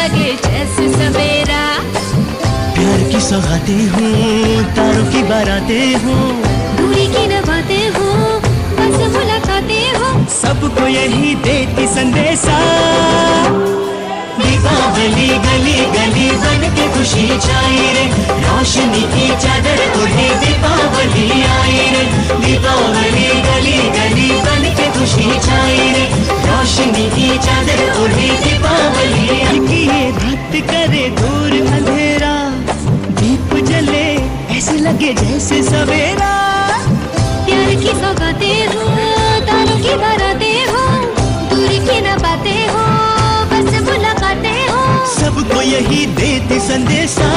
लगे जैसे सवेरा। प्यार की सौगातें हूँ, तारों की बारातें हूँ, दूरी की न बातें हूँ, बस मुलाकातें हूँ, सबको यही देती संदेशा। दीपावली गली गली बन के खुशी छाई रे, रोशनी की चादर ओढ़े दीपावली आई रे। दीपावली गली गली बन के खुशी छाई रे, रोशनी की चादर ओढ़े दीपावली आई रे। ये भक्त करे दूर अंधेरा, दीप जले ऐसे लगे जैसे सवेरा। प्यार की सौगातें हूँ, तारों की बारातें हूँ, दूरी की न बातें हूँ, बस मुलाकातें हूँ, सबको यही देती संदेशा।